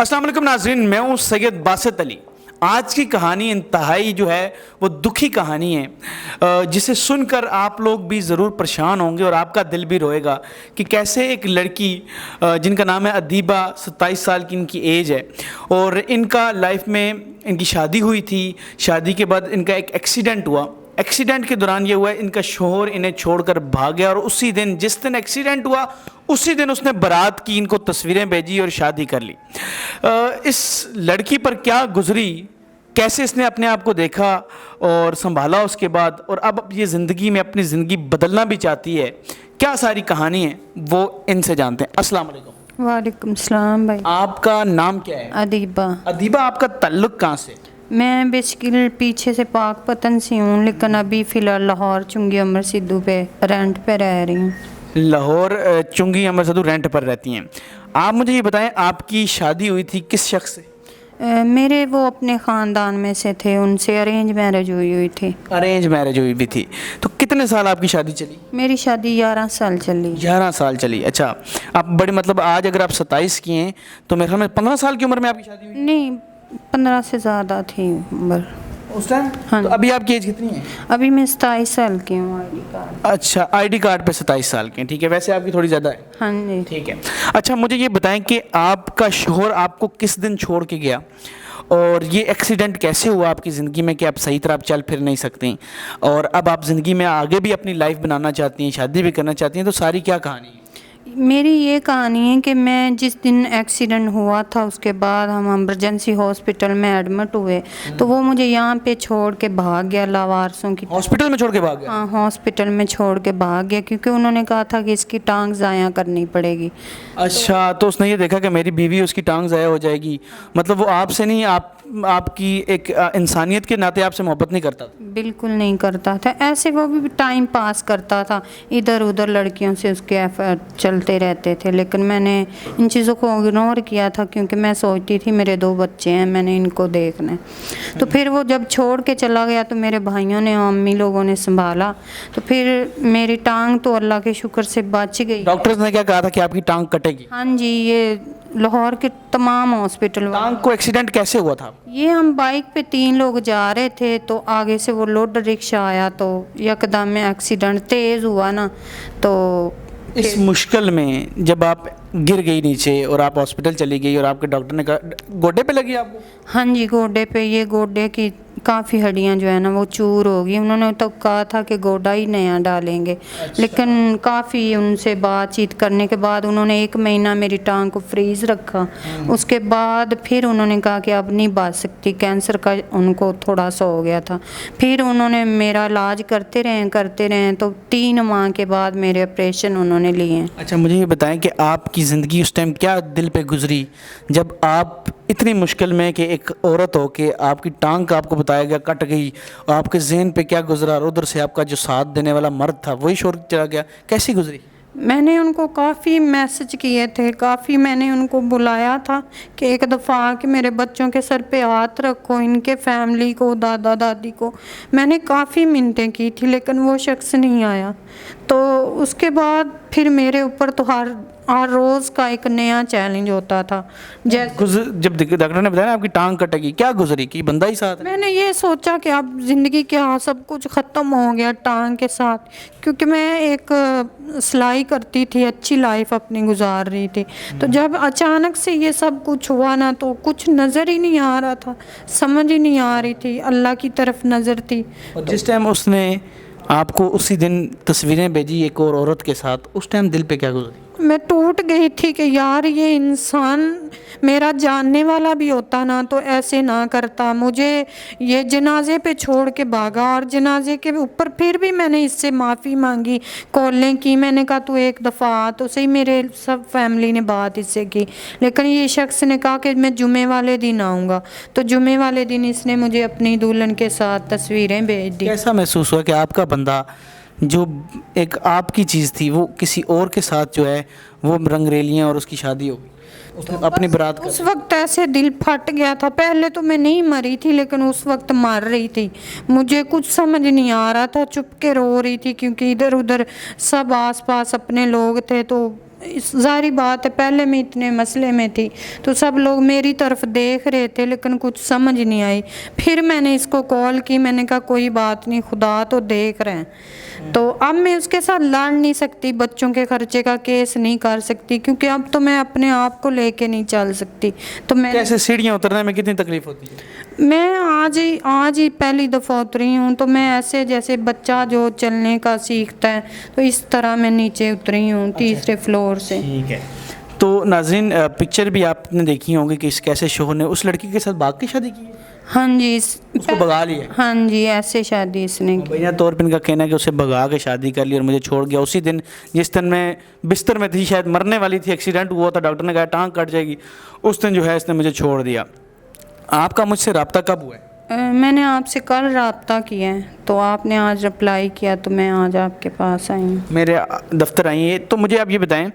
السلام علیکم ناظرین، میں ہوں سید باسط علی۔ آج کی کہانی انتہائی جو ہے وہ دکھی کہانی ہے، جسے سن کر آپ لوگ بھی ضرور پریشان ہوں گے اور آپ کا دل بھی روئے گا کہ کیسے ایک لڑکی جن کا نام ہے ادیبہ، 27 سال کی ان کی ایج ہے، اور ان کا لائف میں ان کی شادی ہوئی تھی۔ شادی کے بعد ان کا ایک ایکسیڈنٹ ہوا۔ ایکسیڈنٹ کے دوران یہ ہوا ان کا شوہر انہیں چھوڑ کر بھاگ گیا، اور اسی دن جس دن ایکسیڈنٹ ہوا اسی دن اس نے بارات کی، ان کو تصویریں بھیجی اور شادی کر لی۔ اس لڑکی پر کیا گزری، کیسے اس نے اپنے آپ کو دیکھا اور سنبھالا اس کے بعد، اور اب یہ زندگی میں اپنی زندگی بدلنا بھی چاہتی ہے، کیا ساری کہانی ہے وہ ان سے جانتے ہیں۔ السلام علیکم۔ وعلیکم السلام بھائی۔ آپ کا نام کیا ہے؟ ادیبہ۔ ادیبہ، آپ کا تعلق کہاں سے؟ میں بیسیکلی پیچھے سے پاک پتن سے ہوں، لیکن ابھی فی الحال لاہور چنگی امر سدھو پہ رینٹ پہ رہ رہی ہوں۔ لاہور چنگی امر سدھو رینٹ پر رہتی ہیں۔ آپ مجھے یہ بتائیں، آپ کی شادی ہوئی تھی کس شخص سے؟ میرے وہ اپنے خاندان میں سے تھے، ان سے ارینج میرج ہوئی تھی۔ ارینج میرج ہوئی بھی تھی۔ تو کتنے سال آپ کی شادی چلی؟ میری شادی 11 سال چلی۔ 11 سال چلی۔ اچھا، آپ بڑے مطلب آج اگر آپ 27 کی ہیں تو میرے خیال میں 15 سال کی عمر میں آپ کی شادی ہوئی؟ نہیں، 15 سے زیادہ تھی عمر اس ٹائم؟ ہاں۔ تو ابھی آپ کی ایج کتنی ہے؟ ابھی میں 27 سال کی ہوں۔ I D card. اچھا، آئی ڈی کارڈ پہ 27 سال کے ہیں، ٹھیک ہے، ویسے آپ کی تھوڑی زیادہ ہے۔ ہاں جی۔ ٹھیک ہے۔ اچھا، مجھے یہ بتائیں کہ آپ کا شوہر آپ کو کس دن چھوڑ کے گیا، اور یہ ایکسیڈنٹ کیسے ہوا آپ کی زندگی میں کہ آپ صحیح طرح چل پھر نہیں سکتے، اور اب آپ زندگی میں آگے بھی اپنی لائف بنانا چاہتی ہیں، شادی بھی کرنا چاہتی ہیں، تو ساری کیا کہانی ہے؟ میری یہ کہانی ہے کہ میں جس دن ایکسیڈنٹ ہوا تھا اس کے بعد ہم ایمرجنسی ہاسپٹل میں ایڈمٹ ہوئے، تو وہ مجھے یہاں پہ چھوڑ کے بھاگ گیا، لاوارسوں کی۔ ہاسپٹل میں چھوڑ کے بھاگ گیا؟ ہاں، ہاسپٹل میں چھوڑ کے بھاگ گیا، کیونکہ انہوں نے کہا تھا کہ اس کی ٹانگ ضائع کرنی پڑے گی۔ اچھا، تو اس نے یہ دیکھا کہ میری بیوی اس کی ٹانگ ضائع ہو جائے گی، مطلب وہ آپ سے نہیں، آپ کی ایک انسانیت کے ناطے آپ سے محبت نہیں کرتا؟ بالکل نہیں کرتا تھا، ایسے وہ بھی ٹائم پاس کرتا تھا، ادھر ادھر لڑکیوں سے اس کے ایفرٹ چلتے رہتے تھے، لیکن میں نے ان چیزوں کو اگنور کیا تھا، کیونکہ میں سوچتی تھی میرے 2 بچے ہیں، میں نے ان کو دیکھنا ہے۔ تو پھر وہ جب چھوڑ کے چلا گیا تو میرے بھائیوں نے، امی لوگوں نے سنبھالا، تو پھر میری ٹانگ تو اللہ کے شکر سے بچ گئی۔ ڈاکٹرز نے کیا کہا تھا کہ آپ کی ٹانگ کٹے گی؟ ہاں جی، یہ لاہور کے تمام ہاسپٹل۔ ٹانگ کو ایکسیڈنٹ کیسے ہوا تھا؟ یہ ہم بائک پہ 3 لوگ جا رہے تھے، تو آگے سے وہ لوڈ رکشہ آیا، تو یکدم میں ایکسیڈنٹ تیز ہوا نا، تو اس مشکل میں جب آپ گر گئی نیچے اور آپ ہاسپٹل چلی گئی اور آپ کے ڈاکٹر نے کہا، گوڈے پہ لگی آپ کو؟ ہاں جی، گوڈے پہ، یہ گوڈے کی کافی ہڈیاں جو ہے نا وہ چور ہوگی، انہوں نے تو کہا تھا کہ گوڈا ہی نیا ڈالیں گے، لیکن کافی ان سے بات چیت کرنے کے بعد انہوں نے 1 مہینہ میری ٹانگ کو فریز رکھا۔ اس کے بعد پھر انہوں نے کہا کہ اب نہیں بچ سکتی، کینسر کا ان کو تھوڑا سا ہو گیا تھا۔ پھر انہوں نے میرا علاج کرتے رہے تو 3 ماہ کے بعد میرے آپریشن انہوں نے لیے۔ اچھا، مجھے یہ بتائیں کہ آپ کی زندگی اس ٹائم کیا دل پہ گزری جب آپ اتنی مشکل میں کہ ایک عورت ہو کے آپ کی ٹانگ کا آپ کو بتایا گیا کٹ گئی، اور آپ کے ذہن پہ کیا گزرا، اور ادھر سے آپ کا جو ساتھ دینے والا مرد تھا وہی چھوڑ چلا گیا، کیسی گزری؟ میں نے ان کو کافی میسج کیے تھے، کافی میں نے ان کو بلایا تھا کہ ایک دفعہ آ کے میرے بچوں کے سر پہ ہاتھ رکھو، ان کے فیملی کو، دادا دادی کو، میں نے کافی منتیں کی تھی، لیکن وہ شخص نہیں آیا۔ تو اس کے بعد پھر میرے اوپر تو ہر روز کا ایک نیا چیلنج ہوتا تھا۔ جب ڈاکٹر نے بتایا نا آپ کی ٹانگ کٹے گی، کیا گزری کہ بندہ ہی ساتھ ہے؟ میں نے یہ سوچا کہ اب زندگی کیا سب کچھ ختم ہو گیا ٹانگ کے ساتھ، کیونکہ میں ایک سلائی کرتی تھی، اچھی لائف اپنی گزار رہی تھی، تو جب اچانک سے یہ سب کچھ ہوا نا تو کچھ نظر ہی نہیں آ رہا تھا، سمجھ ہی نہیں آ رہی تھی، اللہ کی طرف نظر تھی۔ اور جس ٹائم اس نے آپ کو اسی دن تصویریں بھیجی ایک اور عورت کے ساتھ، اس ٹائم دل پہ کیا گزری؟ میں ٹوٹ گئی تھی کہ یار یہ انسان میرا جاننے والا بھی ہوتا نا تو ایسے نہ کرتا، مجھے یہ جنازے پہ چھوڑ کے بھاگا، اور جنازے کے اوپر پھر بھی میں نے اس سے معافی مانگی، کالیں کی، میں نے کہا تو ایک دفعہ آ تو صحیح، میرے سب فیملی نے بات اس سے کی، لیکن یہ شخص نے کہا کہ میں جمعے والے دن آؤں گا، تو جمعے والے دن اس نے مجھے اپنی دلہن کے ساتھ تصویریں بھیج دی۔ کیسا محسوس ہوا کہ آپ کا بندہ جو ایک آپ کی چیز تھی وہ کسی اور کے ساتھ جو ہے وہ رنگ ریلیاں اور اس کی شادی ہو گئی، اپنی برات کا؟ اس وقت ایسے دل پھٹ گیا تھا، پہلے تو میں نہیں مری تھی، لیکن اس وقت مر رہی تھی، مجھے کچھ سمجھ نہیں آ رہا تھا، چپ کے رو رہی تھی، کیونکہ ادھر ادھر سب آس پاس اپنے لوگ تھے، تو ظاہری بات ہے پہلے میں اتنے مسئلے میں تھی تو سب لوگ میری طرف دیکھ رہے تھے لیکن کچھ سمجھ نہیں آئی. پھر میں نے اس کو کال کی, میں نے کہا کوئی بات نہیں, خدا تو دیکھ رہے ہیں. تو اب میں اس کے ساتھ لڑ نہیں سکتی, بچوں کے خرچے کا کیس نہیں کر سکتی کیونکہ اب تو میں اپنے آپ کو لے کے نہیں چل سکتی. تو میں کیسے سیڑھیاں اترنے میں کتنی تکلیف ہوتی ہے؟ میں آج ہی پہلی دفعہ اتری ہوں تو میں ایسے جیسے بچہ جو چلنے کا سیکھتا ہے تو اس طرح میں نیچے اتری ہوں تیسرے فلور سے. ٹھیک ہے. تو ناظرین پکچر بھی آپ نے دیکھی ہوں گی کہ کیسے شوہر نے اس لڑکی کے ساتھ بھاگ کے شادی کی ہے. ہاں جی, اس کو بھگا لیا. ہاں جی, ایسے شادی اس نے کی. بھیا طور پہ ان کا کہنا ہے کہ اسے بھگا کے شادی کر لی اور مجھے چھوڑ گیا. اسی دن جس دن میں بستر میں تھی, شاید مرنے والی تھی, ایکسیڈنٹ ہوا تھا, ڈاکٹر نے کہا ٹانگ کٹ جائے گی, اس دن جو ہے اس نے مجھے چھوڑ دیا. آپ کا مجھ سے رابطہ کب ہوا ہے؟ میں نے آپ سے کل رابطہ کیا ہے تو آپ نے آج رپلائی کیا تو میں آج آپ کے پاس آئی ہوں. میرے دفتر آئی ہیں. تو مجھے آپ یہ بتائیں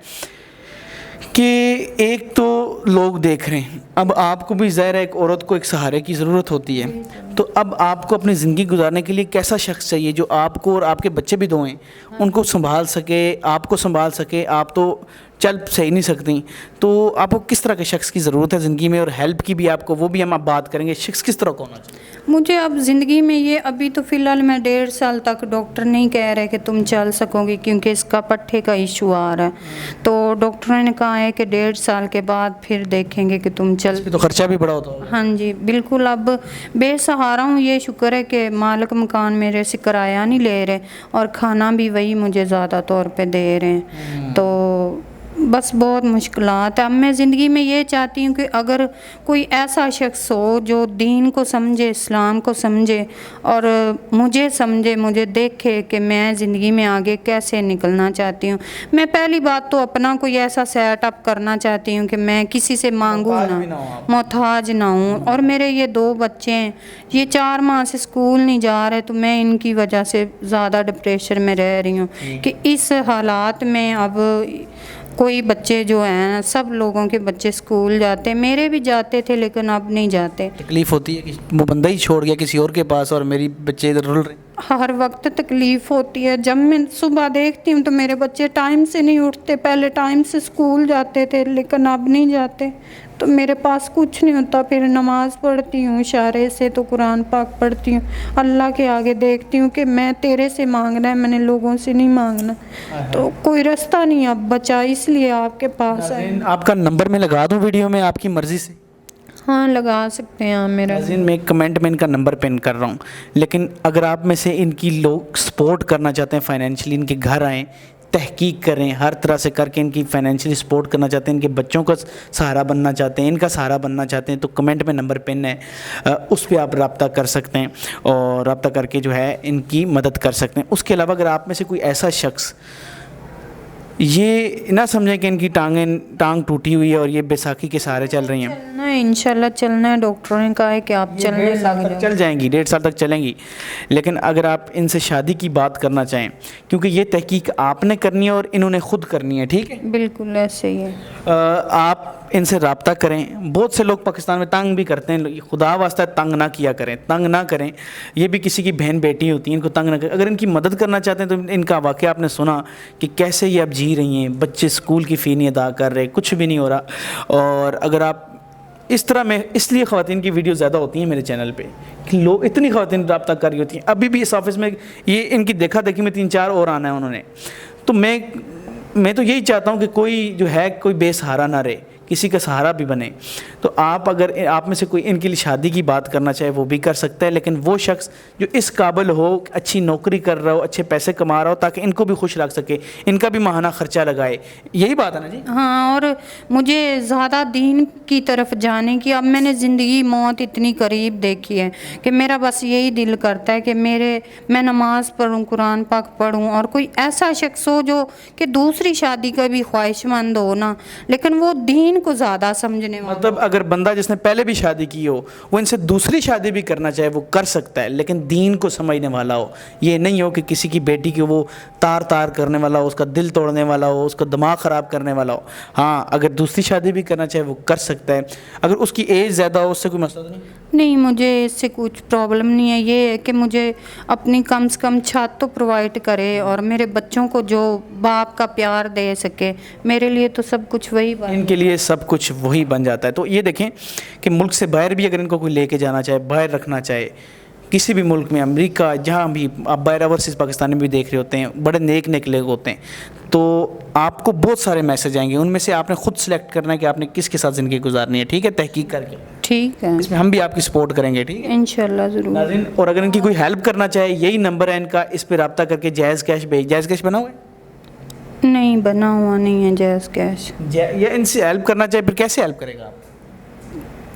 کہ ایک تو لوگ دیکھ رہے ہیں, اب آپ کو بھی ظاہر ہے ایک عورت کو ایک سہارے کی ضرورت ہوتی ہے, تو اب آپ کو اپنی زندگی گزارنے کے لیے کیسا شخص چاہیے جو آپ کو, اور آپ کے بچے بھی دو ہیں, ان کو سنبھال سکے, آپ کو سنبھال سکے. آپ تو چل صحیح نہیں سکتی, تو آپ کو کس طرح کے شخص کی ضرورت ہے زندگی میں, اور ہیلپ کی بھی آپ کو, وہ بھی ہم اب بات کریں گے. شخص کس طرح کا ہونا چاہیے؟ مجھے اب زندگی میں یہ ابھی تو فی الحال میں 1.5 سال تک ڈاکٹر نہیں کہہ رہے کہ تم چل سکو گی کیونکہ اس کا پٹھے کا ایشو آ رہا ہے. تو ڈاکٹروں نے کہا ہے کہ 1.5 سال کے بعد پھر دیکھیں گے کہ تم چل. تو خرچہ بھی بڑا ہوتا ہوگا. ہاں جی بالکل, اب بے سہارا ہوں. یہ شکر ہے کہ مالک مکان میرے سے کرایہ نہیں لے رہے اور کھانا بھی وہی مجھے زیادہ طور پہ دے رہے ہیں. تو بس بہت مشکلات ہیں. اب میں زندگی میں یہ چاہتی ہوں کہ اگر کوئی ایسا شخص ہو جو دین کو سمجھے, اسلام کو سمجھے اور مجھے سمجھے, مجھے دیکھے کہ میں زندگی میں آگے کیسے نکلنا چاہتی ہوں. میں پہلی بات تو اپنا کوئی ایسا سیٹ اپ کرنا چاہتی ہوں کہ میں کسی سے مانگوں نہ, محتاج نہ ہوں. اور میرے یہ 2 بچے ہیں, یہ 4 ماہ سے اسکول نہیں جا رہے, تو میں ان کی وجہ سے زیادہ ڈپریشن میں رہ رہی ہوں کہ اس حالات میں اب کوئی بچے جو ہیں, سب لوگوں کے بچے اسکول جاتے ہیں, میرے بھی جاتے تھے لیکن اب نہیں جاتے. تکلیف ہوتی ہے کہ وہ بندہ ہی چھوڑ گیا کسی اور کے پاس اور میری بچے ادھر رل رہے ہیں. ہر وقت تکلیف ہوتی ہے. جب میں صبح دیکھتی ہوں تو میرے بچے ٹائم سے نہیں اٹھتے, پہلے ٹائم سے اسکول جاتے تھے لیکن اب نہیں جاتے, تو میرے پاس کچھ نہیں ہوتا. پھر نماز پڑھتی ہوں اشارے سے, تو قرآن پاک پڑھتی ہوں, اللہ کے آگے دیکھتی ہوں کہ میں تیرے سے مانگنا ہے, میں نے لوگوں سے نہیں مانگنا. تو کوئی رستہ نہیں اب بچا, اس لیے آپ کے پاس آئے. آپ کا نمبر میں لگا دوں ویڈیو میں, آپ کی مرضی سے؟ ہاں لگا سکتے ہیں آپ میرا. میں کمنٹ میں ان کا نمبر پن کر رہا ہوں, لیکن اگر آپ میں سے ان کی لوگ سپورٹ کرنا چاہتے ہیں فائنینشلی, ان کے گھر آئیں, تحقیق کریں, ہر طرح سے کر کے ان کی فائنینشلی سپورٹ کرنا چاہتے ہیں, ان کے بچوں کا سہارا بننا چاہتے ہیں, ان کا سہارا بننا چاہتے ہیں, تو کمنٹ میں نمبر پن ہے, اس پہ آپ رابطہ کر سکتے ہیں اور رابطہ کر کے جو ہے ان کی مدد کر سکتے ہیں. اس کے علاوہ اگر آپ میں سے کوئی ایسا شخص, یہ نہ سمجھیں کہ ان کی ٹانگ ٹوٹی ہوئی ہے اور یہ بیساکھی کے سہارے چل رہی ہیں. چلنا ہے انشاءاللہ چلنا ہے, ڈاکٹروں نے کہا ہے کہ آپ چلنے لگ جاؤ. چل جائیں گی, 1.5 سال تک چلیں گی. لیکن اگر آپ ان سے شادی کی بات کرنا چاہیں, کیونکہ یہ تحقیق آپ نے کرنی ہے اور انہوں نے خود کرنی ہے, ٹھیک ہے؟ بالکل ایسے ہی ہے. آپ ان سے رابطہ کریں. بہت سے لوگ پاکستان میں تنگ بھی کرتے ہیں, خدا واسطہ تنگ نہ کیا کریں, تنگ نہ کریں. یہ بھی کسی کی بہن بیٹی ہوتی ہیں, ان کو تنگ نہ کریں. اگر ان کی مدد کرنا چاہتے ہیں تو ان کا واقعہ آپ نے سنا کہ کیسے یہ اب جی رہی ہیں, بچے اسکول کی فی نہیں ادا کر رہے, کچھ بھی نہیں ہو رہا. اور اگر آپ اس طرح میں, اس لیے خواتین کی ویڈیو زیادہ ہوتی ہیں میرے چینل پہ کہ لوگ اتنی خواتین رابطہ کر رہی ہوتی ہیں. ابھی بھی اس آفس میں یہ ان کی دیکھا دیکھی میں 3-4 اور آنا ہے انہوں نے. تو میں تو یہی چاہتا ہوں کہ کوئی جو ہے کوئی بے سہارا نہ رہے, کسی کا سہارا بھی بنے. تو آپ اگر آپ میں سے کوئی ان کے لیے شادی کی بات کرنا چاہے وہ بھی کر سکتا ہے, لیکن وہ شخص جو اس قابل ہو, اچھی نوکری کر رہا ہو, اچھے پیسے کما رہا ہو, تاکہ ان کو بھی خوش رکھ سکے, ان کا بھی ماہانہ خرچہ لگائے. یہی بات ہے نا جی؟ ہاں, اور مجھے زیادہ دین کی طرف جانے کی, اب میں نے زندگی موت اتنی قریب دیکھی ہے کہ میرا بس یہی دل کرتا ہے کہ میں نماز پڑھوں, قرآن پاک پڑھوں, اور کوئی ایسا شخص ہو جو کہ دوسری شادی کا بھی خواہش مند ہو نا, لیکن وہ دین دین کو زیادہ سمجھنے والا. مطلب اگر بندہ جس نے پہلے بھی شادی کی ہو وہ ان سے دوسری شادی بھی کرنا چاہے وہ کر سکتا ہے، لیکن دین کو سمجھنے والا ہو. یہ نہیں ہو کہ کسی کی بیٹی کی وہ تار تار کرنے والا ہو، اس کا دل توڑنے والا ہو، اس کا دماغ خراب کرنے والا ہو. ہاں اگر دوسری شادی بھی کرنا چاہے وہ کر سکتا ہے، اگر اس کی ایج زیادہ ہو اس سے کوئی مسئلہ تو نہیں. نہیں، مجھے اس سے کچھ پرابلم نہیں ہے. یہ ہے کہ مجھے اپنی کم سے کم چھت تو پرووائڈ کرے اور میرے بچوں کو جو باپ کا پیار دے سکے. میرے لیے تو سب کچھ وہی بات. ان کے لیے سب کچھ وہی بن جاتا ہے. تو یہ دیکھیں کہ ملک سے باہر بھی اگر ان کو کوئی لے کے جانا چاہے، باہر رکھنا چاہے، کسی بھی ملک میں، امریکہ، جہاں بھی آپ باہر اوورسیز پاکستانی بھی دیکھ رہے ہوتے ہیں، بڑے نیک نیک لوگ ہوتے ہیں، تو آپ کو بہت سارے میسج آئیں گے. ان میں سے آپ نے خود سلیکٹ کرنا ہے کہ آپ نے کس کے ساتھ زندگی گزارنی ہے. ٹھیک ہے، تحقیق کر کے ٹھیک ہے، اس میں ہم بھی آپ کی سپورٹ کریں گے. ٹھیک ہے انشاءاللہ ضرور. ناظرین، اور اگر ان کی کوئی ہیلپ کرنا چاہے یہی نمبر ہے ان کا، اس پہ رابطہ کر کے جائز کیش جائز کیش بنا ہوا ہے نہیں، بنا ہوا نہیں ہے جائز کیش. یا ان سے ہیلپ کرنا چاہے پھر کیسے ہیلپ کرے گا آپ؟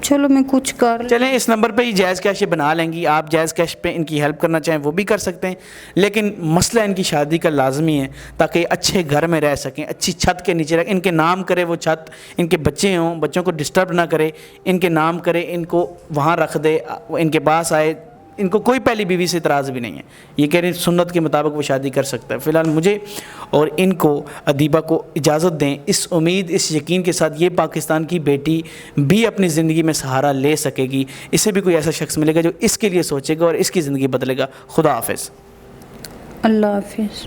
چلو میں کچھ کر چلیں اس نمبر پہ ہی جائز کیش بنا لیں گی. آپ جائز کیش پہ ان کی ہیلپ کرنا چاہیں وہ بھی کر سکتے ہیں، لیکن مسئلہ ان کی شادی کا لازمی ہے تاکہ اچھے گھر میں رہ سکیں، اچھی چھت کے نیچے ان کے نام کرے وہ چھت، ان کے بچے ہوں، بچوں کو ڈسٹرب نہ کرے، ان کے نام کرے، ان کو وہاں رکھ دے، ان کے پاس آئے. ان کو کوئی پہلی بیوی سے اعتراض بھی نہیں ہے. یہ کہہ رہے ہیں سنت کے مطابق وہ شادی کر سکتا ہے. فی الحال مجھے اور ان کو، ادیبہ کو اجازت دیں اس امید، اس یقین کے ساتھ یہ پاکستان کی بیٹی بھی اپنی زندگی میں سہارا لے سکے گی. اسے بھی کوئی ایسا شخص ملے گا جو اس کے لیے سوچے گا اور اس کی زندگی بدلے گا. خدا حافظ. اللہ حافظ.